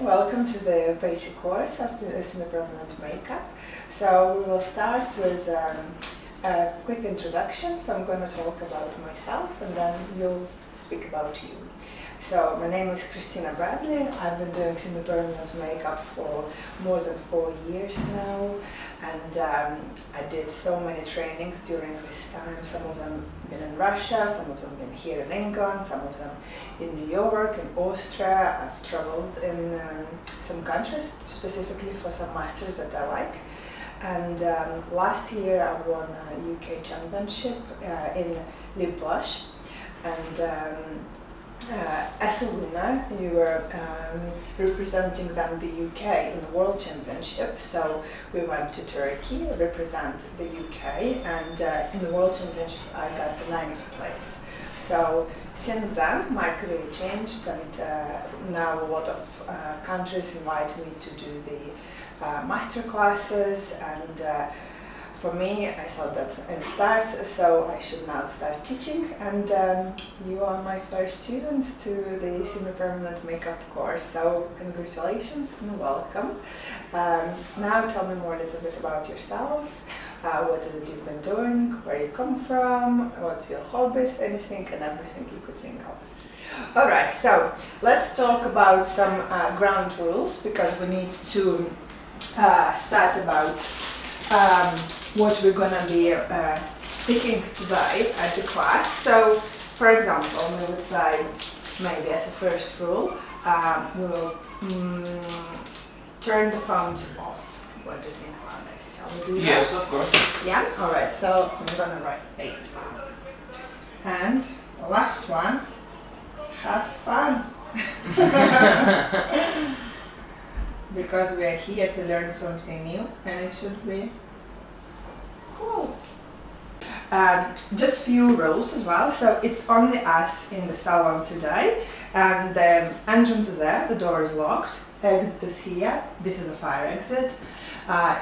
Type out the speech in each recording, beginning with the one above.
welcome to the basic course of the semi-permanent makeup. So we will start with a quick introduction. So I'm going to talk about myself and then you'll speak about you. So my name is Kristina Bradley. I've been doing semi-permanent makeup for more than 4 years now, and I did so many trainings during this time. Some of them been in Russia, some of them been here in England, some of them in New York, in Austria. I've traveled in some countries specifically for some masters that I like. And last year I won a UK championship in lip blush, and as a winner, you were representing then the UK in the World Championship. So we went to Turkey, represent the UK, and in the World Championship I got the 9th place. So since then my career changed, and now a lot of countries invite me to do the master classes, and for me, I thought that's a start, so I should now start teaching, and you are my first students to the semi-permanent makeup course, so congratulations and welcome. Now tell me more a little bit about yourself. What is it you've been doing, where you come from, what's your hobbies, anything and everything you could think of. Alright, so let's talk about some ground rules, because we need to start about what we're gonna be sticking today at the class. So, for example, we would say, maybe as a first rule, we will turn the phones off. What do you think about this? Shall we do that? Yes, of course. Yeah? Alright, so I'm gonna write 8. And the last one, have fun. Because we are here to learn something new, and it should be cool. Just few rules as well. So it's only us in the salon today, and the entrance is there, the door is locked, exit is here, this is a fire exit.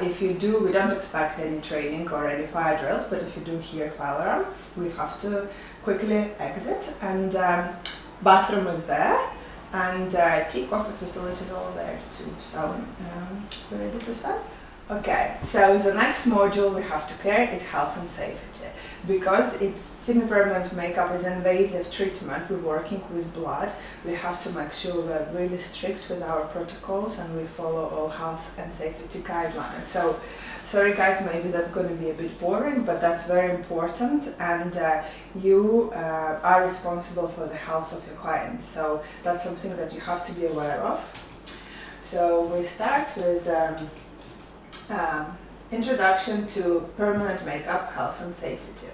If you do, we don't expect any training or any fire drills, but if you do hear fire alarm, we have to quickly exit, and bathroom is there. And tea coffee facility is all there too. So we're ready to start? Okay, so the next module we have to care is health and safety. Because it's semi-permanent makeup is invasive treatment, we're working with blood, we have to make sure we're really strict with our protocols and we follow all health and safety guidelines. So, sorry guys, maybe that's going to be a bit boring, but that's very important, and you are responsible for the health of your clients. So that's something that you have to be aware of. So we start with introduction to permanent makeup, health and safety.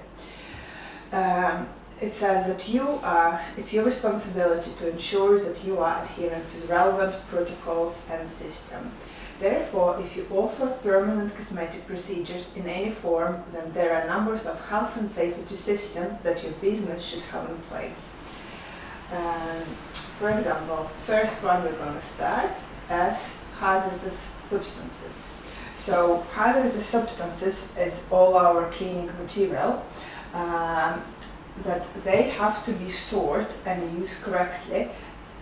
It says that it's your responsibility to ensure that you are adhering to the relevant protocols and system. Therefore, if you offer permanent cosmetic procedures in any form, then there are numbers of health and safety systems that your business should have in place. For example, first one we're going to start as hazardous substances. So hazardous substances is all our cleaning material that they have to be stored and used correctly,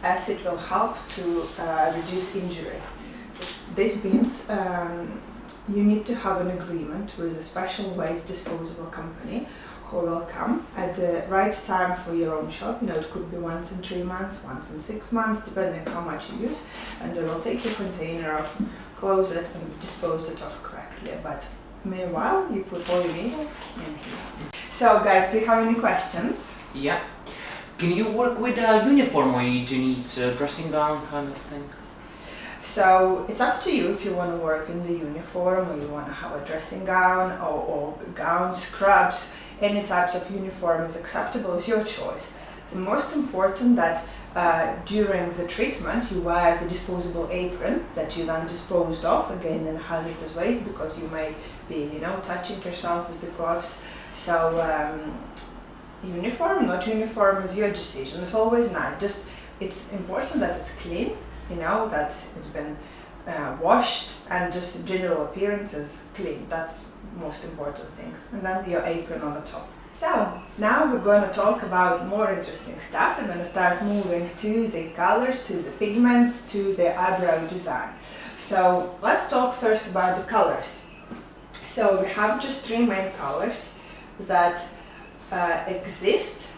as it will help to reduce injuries. This means you need to have an agreement with a special waste disposable company who will come at the right time for your own shop. You know, it could be once in 3 months, once in 6 months, depending on how much you use, and they will take your container off, close it and dispose it off correctly. But meanwhile, you put all your needles in here. So guys, do you have any questions? Yeah. Can you work with a uniform, or do you need a dressing gown kind of thing? So it's up to you if you want to work in the uniform, or you want to have a dressing gown, or gowns, scrubs, any types of uniform is acceptable, it's your choice. The most important that during the treatment you wear the disposable apron that you then disposed of, again in hazardous waste, because you may be, touching yourself with the gloves. So uniform, not uniform is your decision. It's always nice. Just it's important that it's clean, that it's been washed, and just general appearance is clean. That's most important things. And then your apron on the top. So now we're going to talk about more interesting stuff. We're going to start moving to the colors, to the pigments, to the eyebrow design. So let's talk first about the colors. So we have just three main colors that exist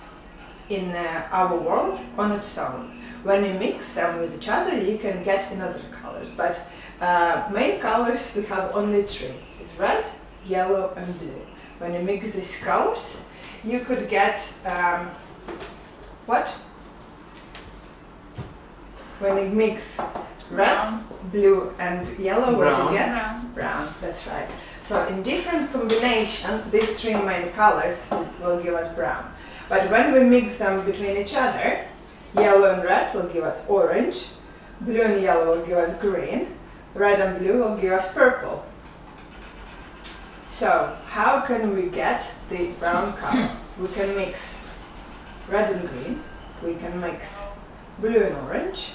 in our world on its own. When you mix them with each other, you can get another colors. But main colors we have only three: it's red, yellow, and blue. When you mix these colors, you could get what? When you mix red, Brown. blue, and yellow, what do you get? Brown. Brown, that's right. So in different combination, these three main colors will give us brown. But when we mix them between each other, yellow and red will give us orange, blue and yellow will give us green, red and blue will give us purple. So how can we get the brown color? We can mix red and green, we can mix blue and orange.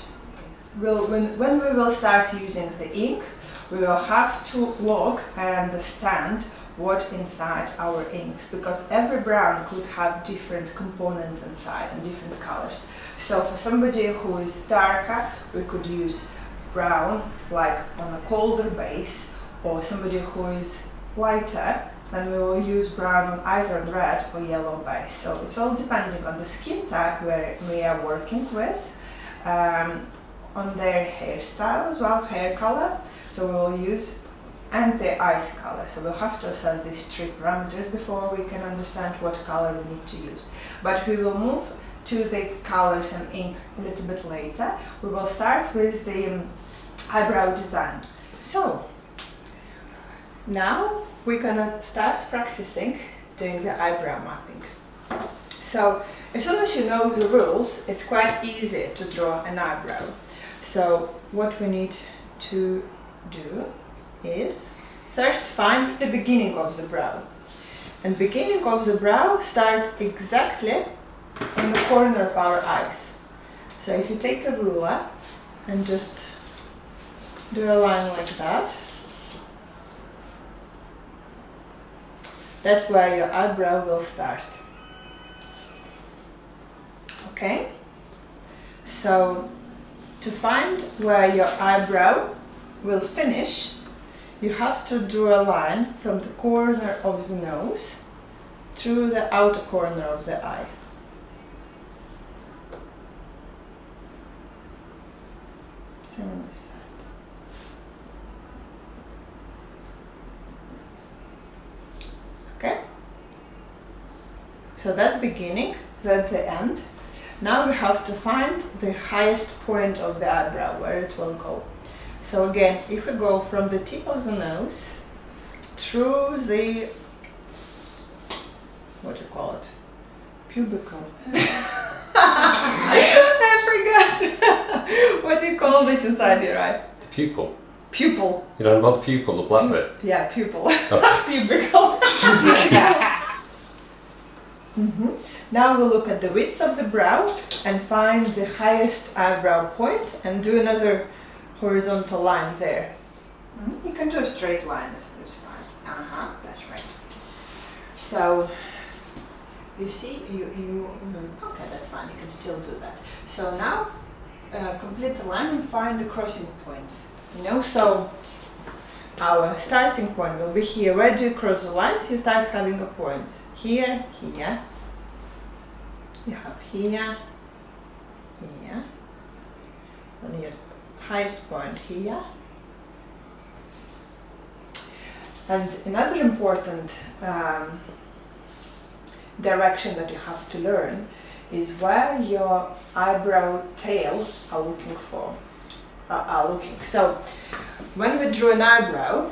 When we will start using the ink, we will have to look and understand what inside our inks, because every brown could have different components inside and different colors. So for somebody who is darker, we could use brown like on a colder base, or somebody who is lighter, then we will use brown on either on red or yellow base. So it's all depending on the skin type where we are working with, on their hairstyle as well, hair color. So we will use, and the eyes color. So we'll have to assess these three parameters before we can understand what color we need to use. But we will move to the colors and ink a little bit later. We will start with the eyebrow design. So now we're gonna start practicing doing the eyebrow mapping. So as soon as you know the rules, it's quite easy to draw an eyebrow. So what we need to do is first find the beginning of the brow. And beginning of the brow start exactly in the corner of our eyes. So if you take a ruler and just do a line like that, that's where your eyebrow will start. Okay? So to find where your eyebrow will finish, you have to draw a line from the corner of the nose through the outer corner of the eye. Same on this side. Okay? So that's beginning, that's the end. Now we have to find the highest point of the eyebrow, where it will go. So again, if we go from the tip of the nose through the, what do you call it? Pubicle. I forgot. What do you call this inside your eye? The pupil. Pupil. You know about the pupil, the black bit? Yeah, pupil. Okay. Pubicle. Now we'll look at the width of the brow and find the highest eyebrow point and do another horizontal line there. You can do a straight line, it's fine. That's right. So you see, okay, that's fine, you can still do that. So now complete the line and find the crossing points. So our starting point will be here. Where do you cross the lines? You start having a points. Here, here. You have here, here. And your highest point here. And another important direction that you have to learn is where your eyebrow tail are looking for. So when we draw an eyebrow,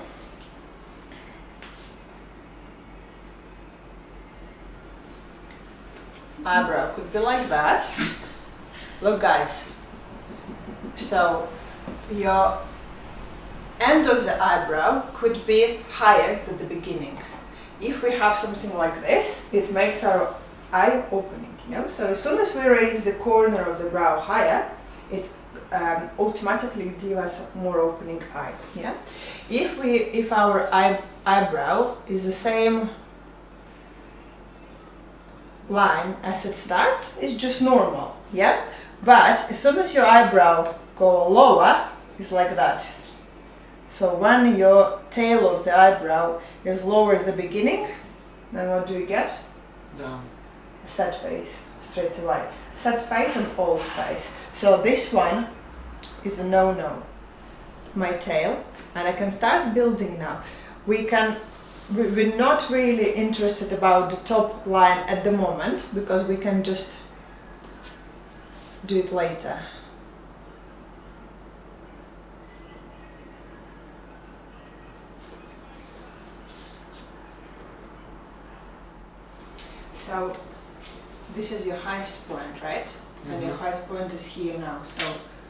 eyebrow could be like that. Look guys, so your end of the eyebrow could be higher than the beginning. If we have something like this, it makes our eye opening, So as soon as we raise the corner of the brow higher, it automatically gives us more opening eye, If our eyebrow is the same line as it starts is just normal, yeah? But as soon as your eyebrow go lower, it's like that. So when your tail of the eyebrow is lower as the beginning, then what do you get? Down. A sad face, straight away. Sad face and old face. So this one is a no-no. My tail, and I can start building now. We're not really interested about the top line at the moment because we can just do it later. So this is your highest point, right? And your highest point is here now. So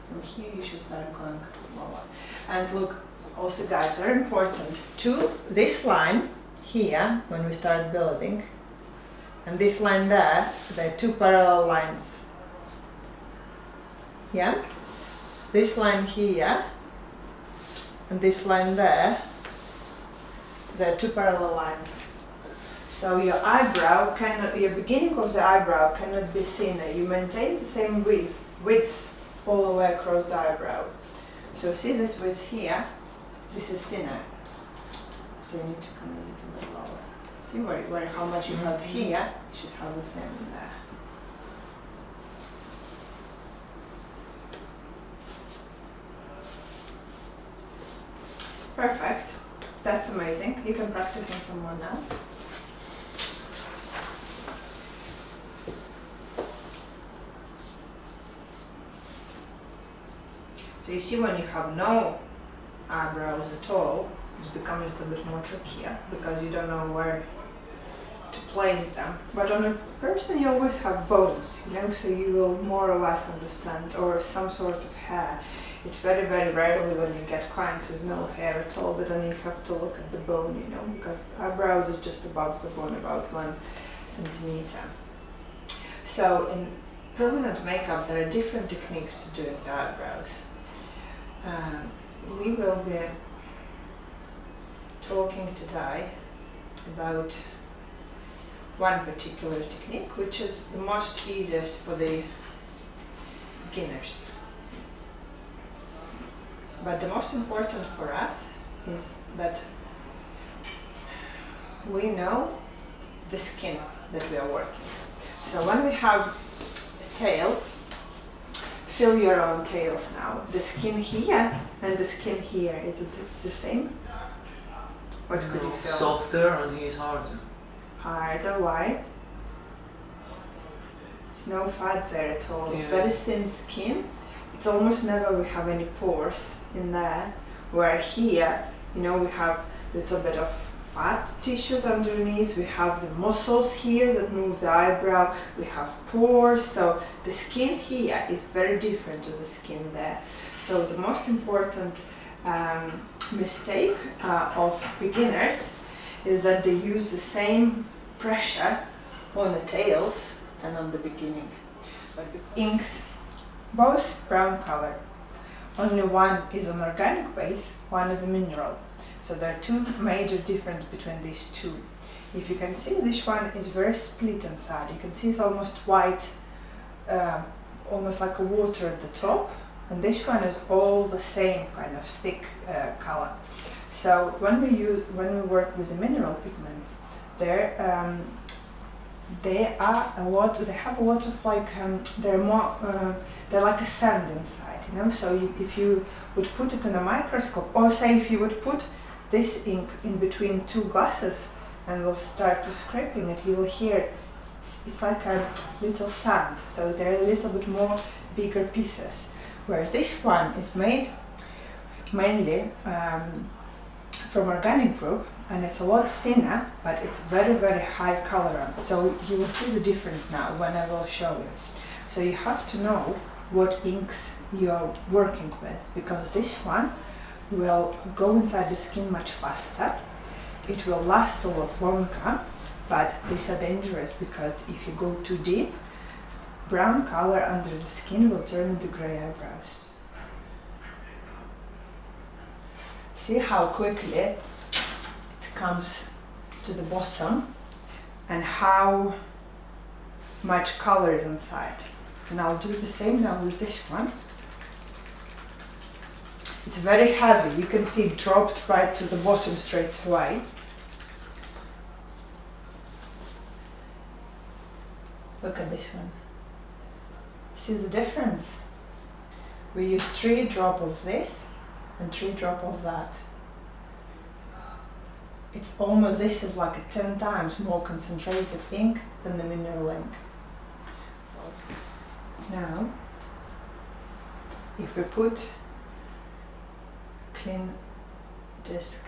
from here you should start going lower. And look, also guys, very important, to this line here, when we start building, and this line there, they're two parallel lines. Yeah? This line here, and this line there, they're two parallel lines. So your eyebrow cannot, your beginning of the eyebrow cannot be thinner. You maintain the same width all the way across the eyebrow. So see this width here, this is thinner. So you need to come a little bit lower. See where how much you have here, you should have the same in there. Perfect. That's amazing. You can practice on someone now. So you see when you have no eyebrows at all, it's becoming a little bit more trickier because you don't know where to place them. But on a person you always have bones, you know, so you will more or less understand, or some sort of hair. It's very, very rarely when you get clients with no hair at all, but then you have to look at the bone, you know, because eyebrows is just above the bone, about 1 centimeter. So in permanent makeup there are different techniques to doing the eyebrows. We will be talking today about one particular technique, which is the most easiest for the beginners. But the most important for us is that we know the skin that we are working. So when we have a tail, feel your own tails now. The skin here and the skin here, is it the same? What could you feel? Softer and he's harder. Harder, why? There's no fat there at all. It's Yeah. very thin skin. It's almost never we have any pores in there. Where here, you know, we have a little bit of fat tissues underneath, we have the muscles here that move the eyebrow, we have pores, so the skin here is very different to the skin there. So the most important mistake of beginners is that they use the same pressure on the tails and on the beginning. But inks, both brown color, only one is an organic base, one is a mineral. So there are two major differences between these two. If you can see, this one is very split inside. You can see it's almost white, almost like a water at the top, and this one is all the same kind of thick color. So when we work with the mineral pigments, they have a lot of like they're like a sand inside, you know. So if you would put it in a microscope, or say if you would put this ink in between two glasses and will start to scraping it, you will hear it's like a little sand. So they're a little bit more bigger pieces. Whereas this one is made mainly from organic group, and it's a lot thinner, but it's very, very high colorant. So you will see the difference now when I will show you. So you have to know what inks you're working with, because this one will go inside the skin much faster. It will last a lot longer, but these are dangerous because if you go too deep, brown color under the skin will turn into gray eyebrows. See how quickly it comes to the bottom and how much colors inside. And I'll do the same now with this one. It's very heavy. You can see it dropped right to the bottom straight away. Look at this one. See the difference? We use 3 drops of this and 3 drops of that. It's almost, this is like a 10 times more concentrated ink than the mineral ink. So now, if we put clean disc,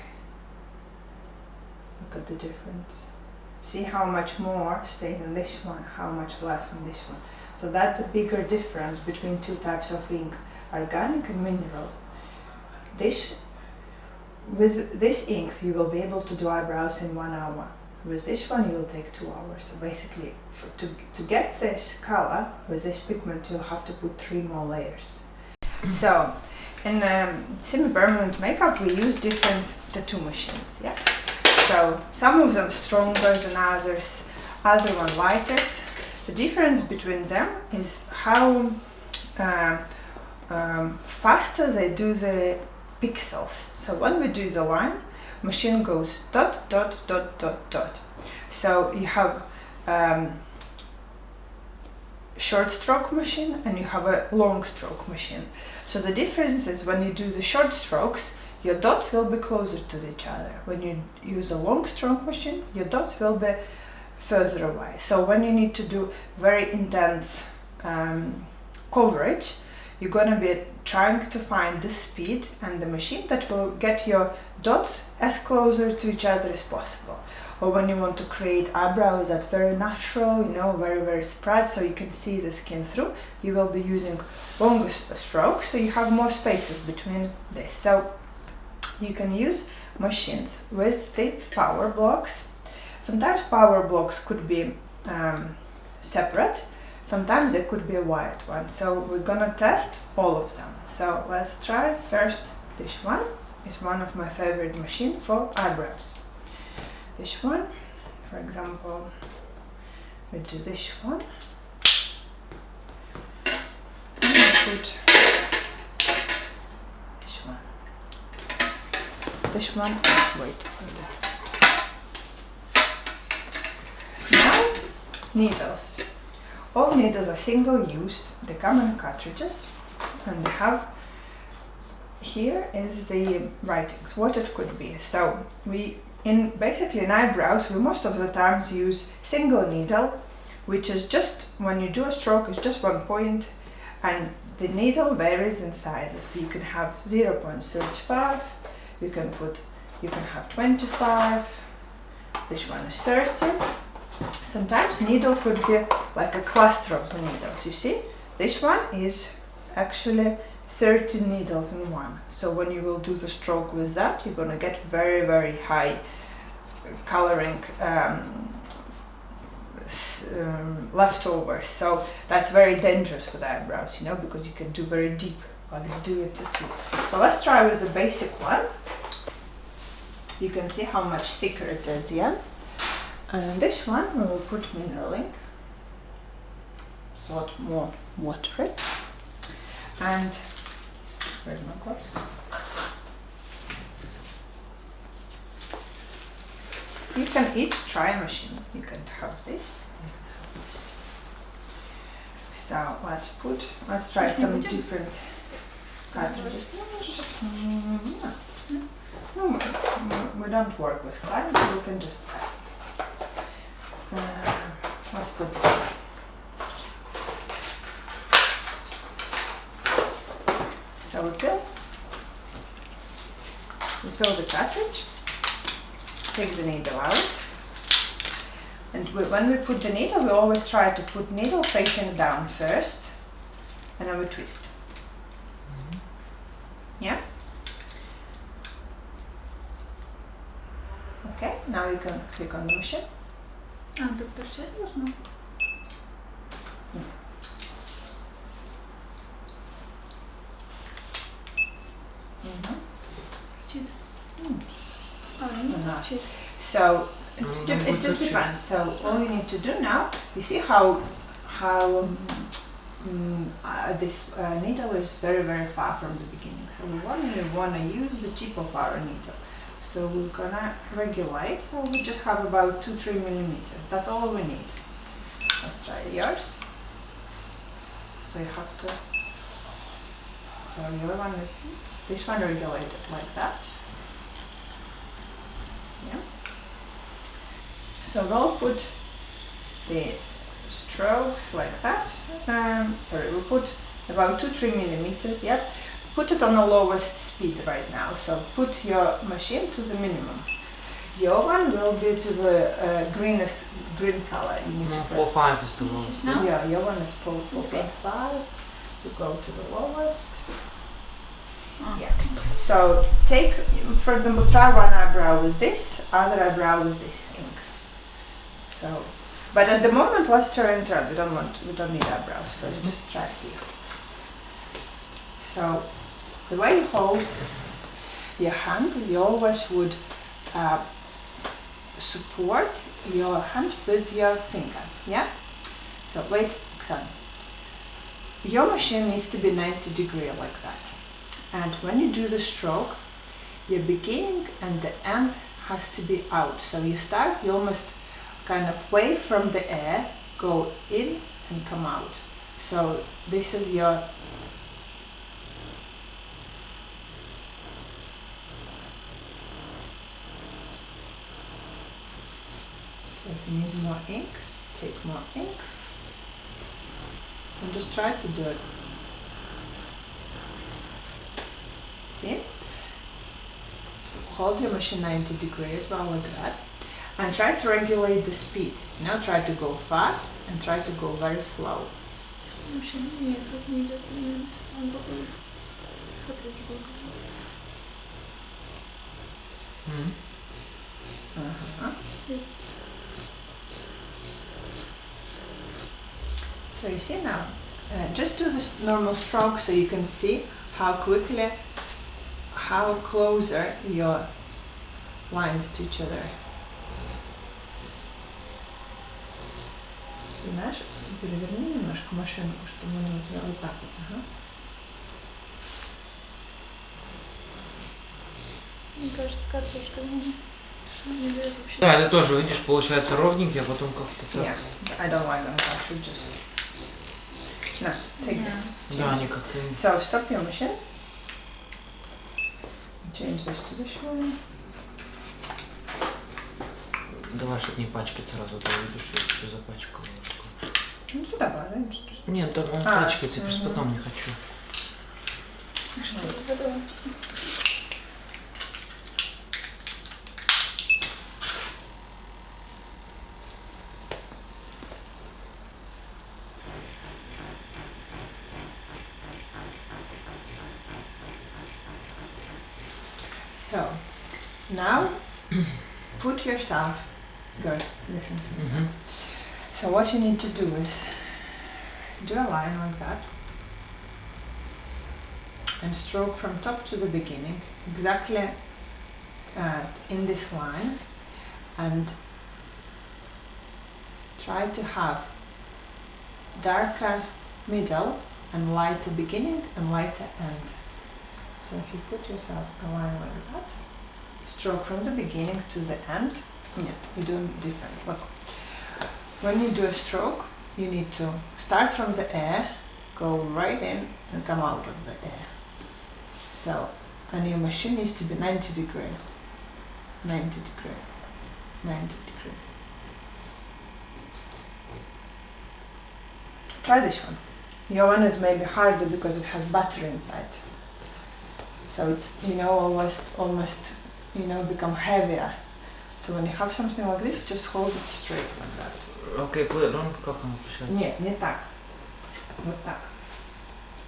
look at the difference. See how much more stays in this one, how much less in this one. So that's the bigger difference between 2 types of ink, organic and mineral. With this ink you will be able to do eyebrows in 1 hour. With this one you will take 2 hours. So basically to get this color with this pigment you'll have to put 3 more layers. So in semi-permanent makeup we use different tattoo machines. Yeah. So some of them stronger than others, other one lighter. The difference between them is how faster they do the pixels. So when we do the line, machine goes dot, dot, dot, dot, dot. So you have short stroke machine and you have a long stroke machine. So the difference is when you do the short strokes, your dots will be closer to each other. When you use a long stroke machine, your dots will be further away. So when you need to do very intense coverage, you're going to be trying to find the speed and the machine that will get your dots as closer to each other as possible. Or when you want to create eyebrows that very natural, you know, very, very spread, so you can see the skin through, you will be using longer strokes, so you have more spaces between this. So you can use machines with the power blocks. Sometimes power blocks could be separate, sometimes it could be a wired one. So we're gonna test all of them. So let's try first this one. It's one of my favorite machines for eyebrows. This one, for example, we do this one. And we put this one. This one, wait a bit. Now, needles. All needles are single-used. They come in cartridges, and they have, here is the writings, what it could be. So basically in eyebrows, we most of the times use single needle, which is just, when you do a stroke, it's just 1 point, and the needle varies in sizes. So you can have 0.35, you can have 25, this one is 30. Sometimes needle could be like a cluster of the needles. You see, this one is actually 30 needles in one. So when you will do the stroke with that, you're gonna get very, very high coloring leftovers. So that's very dangerous for the eyebrows, you know, because you can do very deep while you do it too. So let's try with the basic one. You can see how much thicker it is, yeah? And this one we will put mineral ink, sort more watery. And where's my gloves? You can each try a machine. You can have this, you can have this. So let's try some different cartridges. No, we don't work with clients, we can just test. Let's put this one. So we fill the cartridge, take the needle out, and when we put the needle, we always try to put needle facing down first, and then we twist. Yeah? Okay, now you can click on the machine. So it just depends. So all you need to do now, you see how how this needle is very, very far from the beginning. So we only want to use the tip of our needle. So we're gonna regulate. So we just have about 2-3 millimeters. That's all we need. Let's try yours. So you have to. So your one is this one regulated like that. Yeah. So we'll put the strokes like that. We'll put about 2-3 millimeters. Yep. Put it on the lowest speed right now. So put your machine to the minimum. Your one will be to the green color. You need No, to 4.5 is the This lowest. is now? Yeah, your one is 4.5. okay. You go to the lowest. Oh. Yeah. So take, for example, try one eyebrow with this, other eyebrow with this ink. So, but at the moment, let's turn and turn. We don't need eyebrows first. Just try here. So, the way you hold your hand is you always would support your hand with your finger. Yeah. So wait, Oksana. Your machine needs to be 90 degrees like that. And when you do the stroke, your beginning and the end has to be out. So you start, you almost kind of wave from the air, go in and come out. So this is your so if you need more ink, take more ink and just try to do it. See? Hold your machine 90 degrees, well, like that, and try to regulate the speed. Now try to go fast and try to go very slow. Uh-huh. So you see now, just do this normal stroke so you can see how quickly, how closer your lines to each other. Понимаешь, переверни немножко машинку, чтобы она у тебя вот так вот. Ага. Мне кажется, картошка не берет вообще. Да, это тоже, видишь, получается ровненький, а потом как-то так. Yeah, I don't like them. I should just. No, take Yeah. this. Да, они как-то... So stop your machine. Change this to this one. Давай, чтобы не пачкать сразу, то видишь, что все запачкало. Ну сюда положи. Нет, там он А, пачкается, просто мгм. потом не хочу. Что это водой? So now put yourself, girls, listen to me. Угу. So what you need to do is do a line like that and stroke from top to the beginning, exactly in this line, and try to have darker middle and lighter beginning and lighter end. So if you put yourself a line like that, stroke from the beginning to the end, yeah, you do it different. Look. When you do a stroke, you need to start from the air, go right in and come out of the air. So, and your machine needs to be 90 degree, 90 degree, 90 degree. Try this one. Your one is maybe harder because it has butter inside. So it's, almost, become heavier. So when you have something like this, just hold it straight like that. Окей, Рон, как он пишет? Нет, не так. Вот так.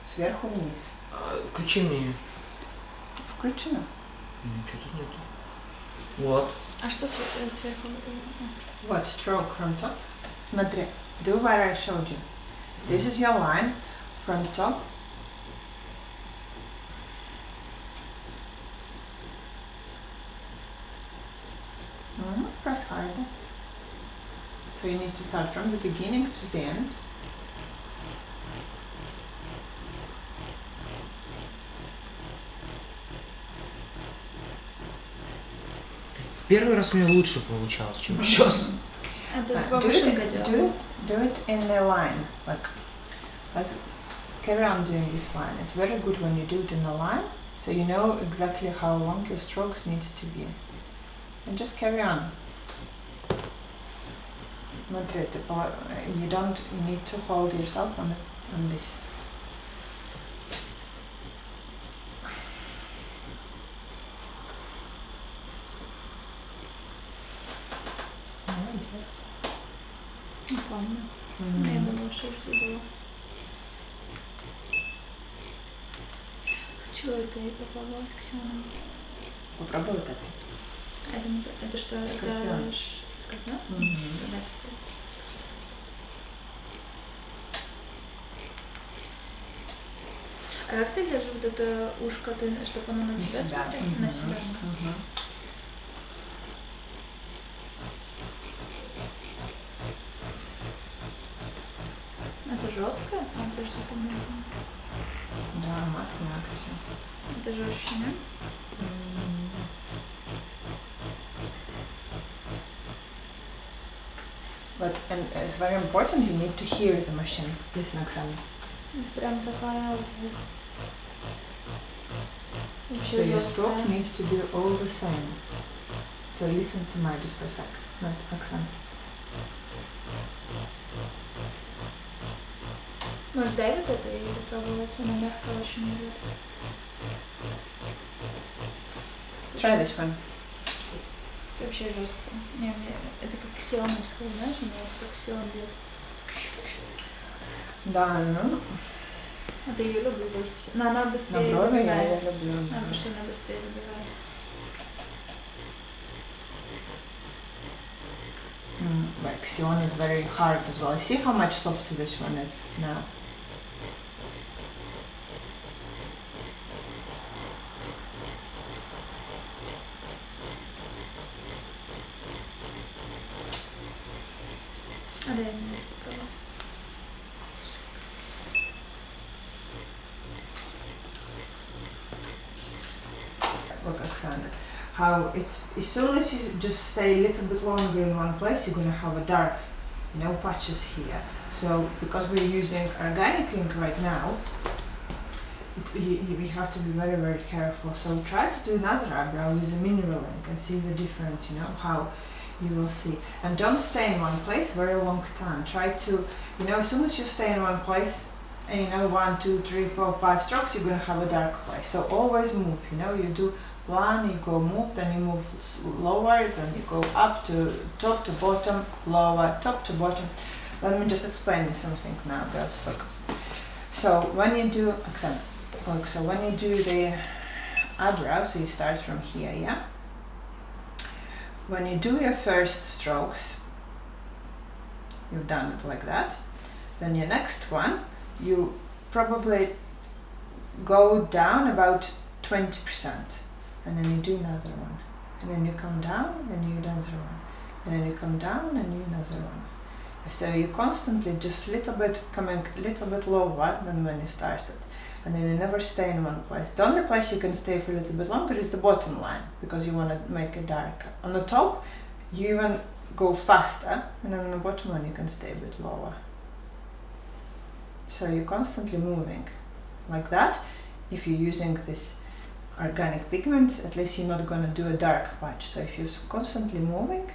Сверху вниз. Включи мне ее. Включено. Ничего тут нет. Вот. А что сверху? Вот, stroke from top. Смотри, do what I showed you. This is your line from top. Press harder. So you need to start from the beginning to the end. Первый раз у меня лучше получалось, чем сейчас. А тут Do бабушка делала. it in a line, like carry on doing this line. It's very good when you do it in a line, so you know exactly how long your strokes needs to be, and just carry on. You need to hold yourself on this. Не помню. Я думала, что я забыла. Хочу это и попробовать Ксюну. Попробуй вот это. Это что? Скорпион. Это скорпион? Да. А как ты держишь вот это ушко, чтобы оно на тебя смотрело? На себя. Это жестко? А, подожди, помню. Да, маска мягче. Это жестче, да? But and it's very important. You need to hear the machine. Listen, Oksana. Прям такая So your stroke needs to be all the same. So listen to my just for a sec. Not Oksana. Может, дай вот это и попробовать, она мягко очень идет. Try this one. Это вообще жестко. Это как ксионовская, знаешь, у меня как ксион бьет. Да, ну. А ты ее люблю больше всего. Но она На быстрее брови я забивает. ее люблю. А, потому что она быстрее забивает. Like Xion is very hard as well. See how much softer this one is now. А дай мне попробовать. Look, Oksana, how it's as soon as you just stay a little bit longer in one place, you're gonna have a dark, patches here. So because we're using organic ink right now, we have to be very, very careful. So try to do another eyebrow with a mineral ink and see the difference, how you will see. And don't stay in one place very long time. Try to, as soon as you stay in one place, and 1, 2, 3, 4, 5 strokes, you're gonna have a dark place. So always move, you do one, you go move, then you move lower, then you go up to top to bottom, lower, top to bottom. Let me just explain you something now, girls. Look. So when you do, look, so when you do the eyebrow, so you start from here, yeah? When you do your first strokes, you've done it like that, then your next one, you probably go down about 20%, and then you do another one, and then you come down and you do another one, and then you come down and you another one. So you constantly just coming a little bit lower than when you started, and then you never stay in one place. The only place you can stay for a little bit longer is the bottom line, because you want to make it darker. On the top, you even go faster, and then on the bottom one you can stay a bit lower. So you're constantly moving like that. If you're using this organic pigments, at least you're not going to do a dark patch. So if you're constantly moving,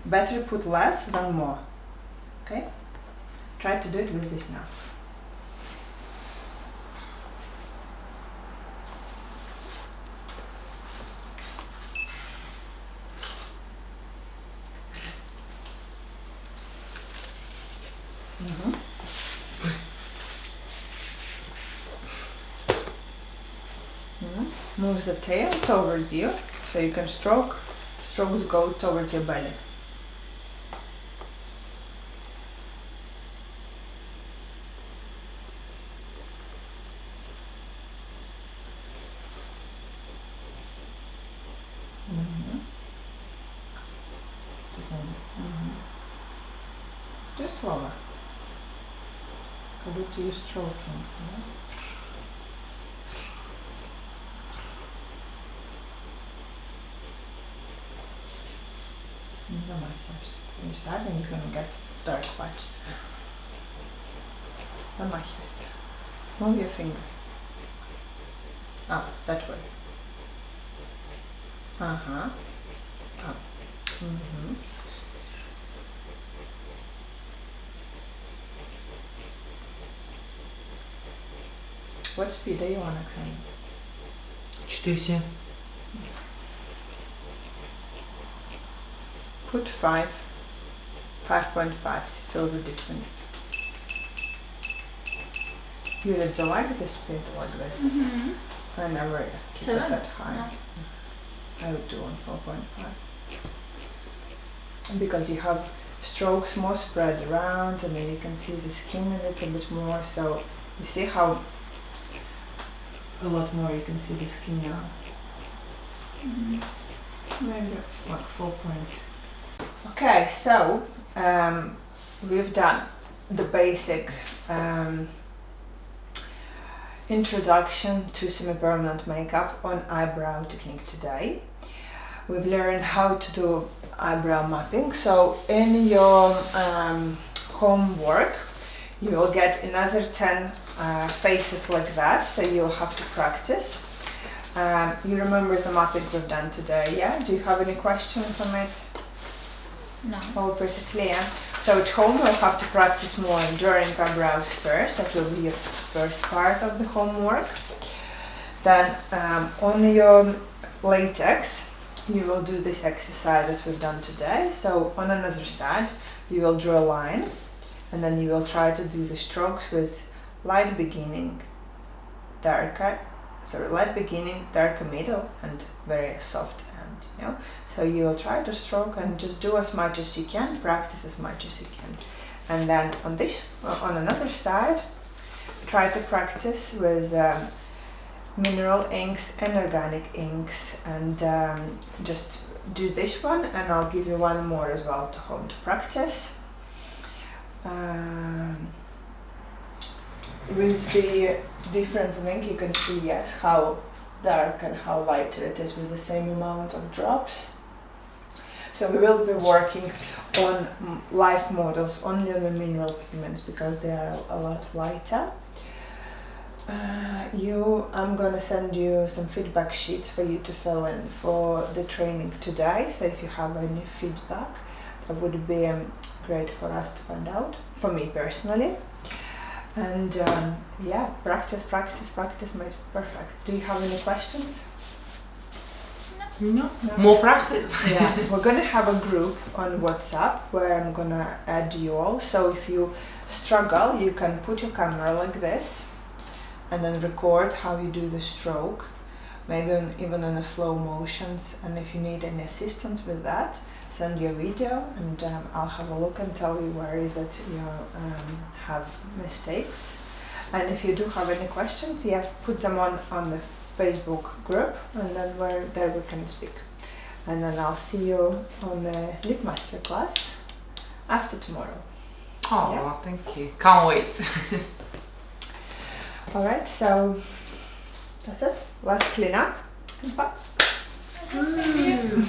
better put less than more. Okay? Try to do it with this now. Move the tail towards you, so you can strokes go towards your belly. Just slower. Как будто you're stroking. Yeah? Zamachniesz. When you start, and you're gonna get dark patches. Zamachniesz. Move your finger. Ah, that way. Uh-huh. Up. Mm-hmm. What speed are you on, Oksana? 4-7. Put 5, 5.5, feel the difference. You did you like the speed like this? I never keep it 7? that high. No. I would do on 4.5. And because you have strokes more spread around, and then you can see the skin a little bit more, so you see how a lot more you can see the skin now. Maybe like 4 points. Okay, so we've done the basic introduction to semi-permanent makeup on eyebrow technique today. We've learned how to do eyebrow mapping. So in your homework, you will get another 10 faces like that, so you'll have to practice. You remember the mapping we've done today, yeah? Do you have any questions on it? No. All pretty clear. So at home you'll have to practice more drawing eyebrows first. That will be your first part of the homework. Then on your latex, you will do this exercise as we've done today. So on another side, you will draw a line, and then you will try to do the strokes with light beginning, darker, light beginning, darker middle, and very soft end, you know. So you will try to stroke and just do as much as you can, practice as much as you can. And then on another side, try to practice with mineral inks and organic inks, and just do this one, and I'll give you one more as well to home to practice. With the difference in ink, you can see, yes, how dark and how lighter it is with the same amount of drops. So we will be working on live models only on the mineral pigments because they are a lot lighter. I'm gonna send you some feedback sheets for you to fill in for the training today. So if you have any feedback, that would be great for us to find out, for me personally. And yeah, practice makes perfect. Do you have any questions? No. More practice. Yeah, we're gonna have a group on WhatsApp where I'm gonna add you all. So if you struggle, you can put your camera like this and then record how you do the stroke, maybe even in a slow motions. And if you need any assistance with that, send your video, and I'll have a look and tell you where is it you have mistakes. And if you do have any questions, yeah, put them on the Facebook group, and then there we can speak. And then I'll see you on the lip master class after tomorrow. Oh, Yeah. thank you. Can't wait. All right, so that's it. Let's clean up and bye. Thank you.